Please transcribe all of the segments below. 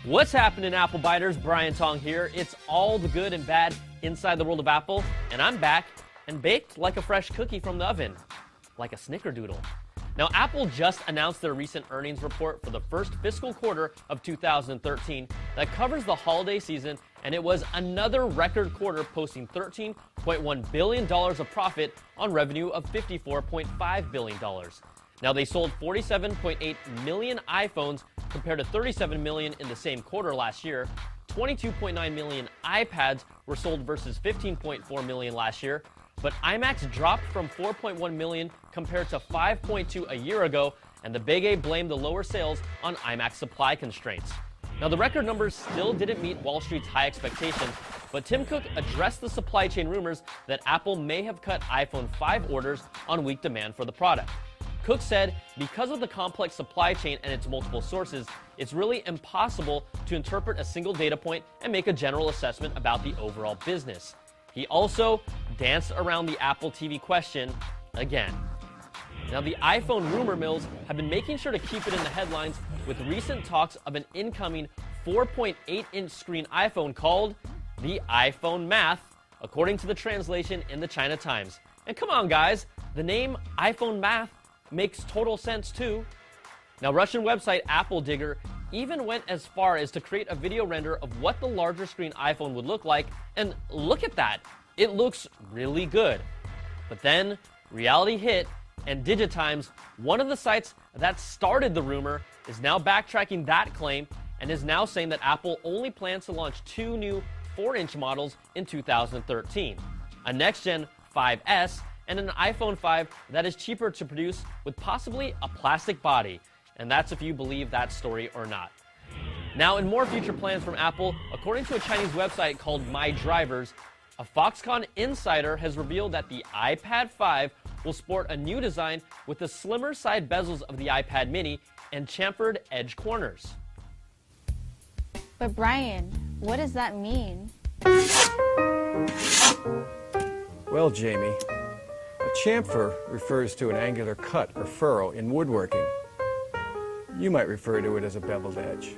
What's happening, Apple Biters? Brian Tong here. It's all the good and bad inside the world of Apple, and I'm back and baked like a fresh cookie from the oven, like a snickerdoodle. Now, Apple just announced their recent earnings report for the first fiscal quarter of 2013 that covers the holiday season, and it was another record quarter, posting $13.1 billion of profit on revenue of $54.5 billion. Now, they sold 47.8 million iPhones compared to 37 million in the same quarter last year. 22.9 million iPads were sold versus 15.4 million last year. But iMacs dropped from 4.1 million compared to 5.2 a year ago, and the Big A blamed the lower sales on iMac supply constraints. Now, the record numbers still didn't meet Wall Street's high expectations, but Tim Cook addressed the supply chain rumors that Apple may have cut iPhone 5 orders on weak demand for the product. Cook said, because of the complex supply chain and its multiple sources, it's really impossible to interpret a single data point and make a general assessment about the overall business. He also danced around the Apple TV question again. Now, the iPhone rumor mills have been making sure to keep it in the headlines with recent talks of an incoming 4.8-inch screen iPhone called the iPhone Math, according to the translation in the China Times. And come on, guys, the name iPhone Math makes total sense too. Now, Russian website Apple Digger even went as far as to create a video render of what the larger screen iPhone would look like, and look at that, it looks really good. But then reality hit, and Digitimes, one of the sites that started the rumor, is now backtracking that claim and is now saying that Apple only plans to launch 2 new 4-inch models in 2013, a next-gen 5S and an iPhone 5 that is cheaper to produce with possibly a plastic body. And that's if you believe that story or not. Now, in more future plans from Apple, according to a Chinese website called My Drivers, a Foxconn insider has revealed that the iPad 5 will sport a new design with the slimmer side bezels of the iPad mini and chamfered edge corners. But Brian, what does that mean? Well, Jamie, a chamfer refers to an angular cut or furrow in woodworking. You might refer to it as a beveled edge.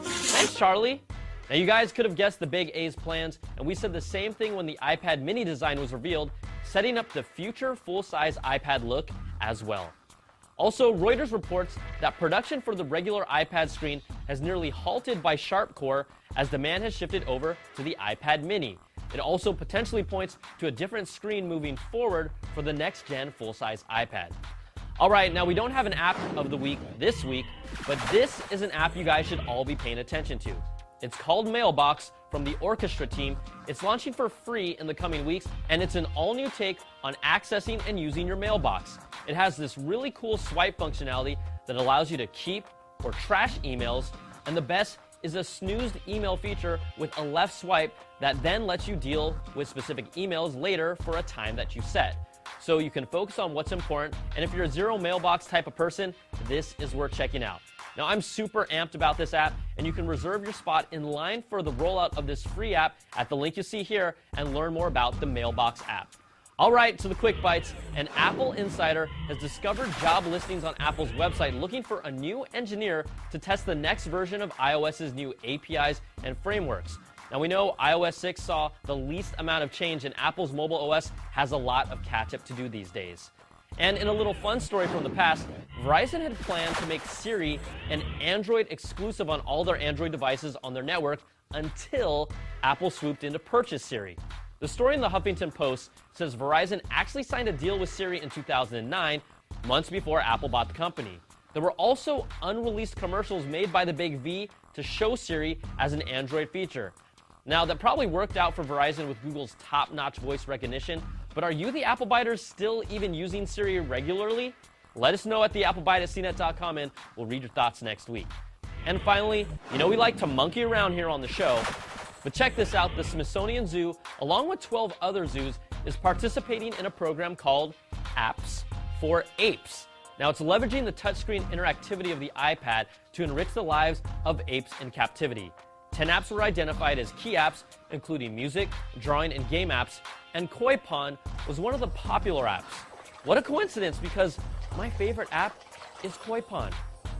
Thanks, Charlie. Now, you guys could have guessed the Big A's plans, and we said the same thing when the iPad mini design was revealed, setting up the future full-size iPad look as well. Also, Reuters reports that production for the regular iPad screen has nearly halted by SharpCore as demand has shifted over to the iPad mini. It also potentially points to a different screen moving forward for the next-gen full-size iPad. All right, now we don't have an app of the week this week, but this is an app you guys should all be paying attention to. It's called Mailbox from the Orchestra team. It's launching for free in the coming weeks, and it's an all-new take on accessing and using your mailbox. It has this really cool swipe functionality that allows you to keep or trash emails, and the best is a snoozed email feature with a left swipe that then lets you deal with specific emails later for a time that you set. So you can focus on what's important, and if you're a zero mailbox type of person, this is worth checking out. Now, I'm super amped about this app, and you can reserve your spot in line for the rollout of this free app at the link you see here and learn more about the Mailbox app. All right, to the quick bites. An Apple insider has discovered job listings on Apple's website looking for a new engineer to test the next version of iOS's new APIs and frameworks. Now, we know iOS 6 saw the least amount of change, and Apple's mobile OS has a lot of catch-up to do these days. And in a little fun story from the past, Verizon had planned to make Siri an Android exclusive on all their Android devices on their network until Apple swooped in to purchase Siri. The story in the Huffington Post says Verizon actually signed a deal with Siri in 2009, months before Apple bought the company. There were also unreleased commercials made by the Big V to show Siri as an Android feature. Now, that probably worked out for Verizon with Google's top-notch voice recognition, but are you, the Apple Biters, still even using Siri regularly? Let us know at theapplebite@cnet.com, and we'll read your thoughts next week. And finally, you know we like to monkey around here on the show, but check this out. The Smithsonian Zoo, along with 12 other zoos, is participating in a program called Apps for Apes. Now, it's leveraging the touchscreen interactivity of the iPad to enrich the lives of apes in captivity. 10 apps were identified as key apps, including music, drawing, and game apps, and Koi Pond was one of the popular apps. What a coincidence, because my favorite app is Koi Pond.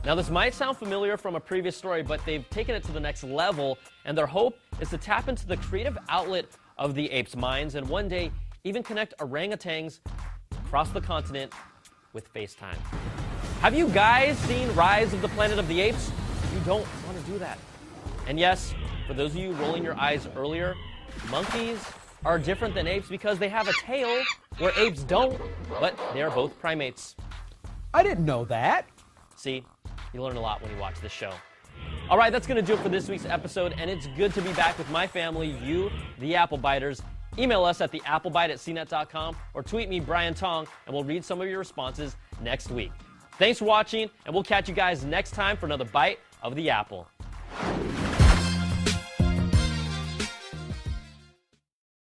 Now, this might sound familiar from a previous story, but they've taken it to the next level, and their hope is to tap into the creative outlet of the apes' minds and one day even connect orangutans across the continent with FaceTime. Have you guys seen Rise of the Planet of the Apes? You don't want to do that. And yes, for those of you rolling your eyes earlier, monkeys are different than apes because they have a tail where apes don't, but they are both primates. I didn't know that. See, you learn a lot when you watch this show. All right, that's going to do it for this week's episode, and it's good to be back with my family, you, the Apple Biters. Email us at theapplebite@cnet.com or tweet me, Brian Tong, and we'll read some of your responses next week. Thanks for watching, and we'll catch you guys next time for another Bite of the Apple.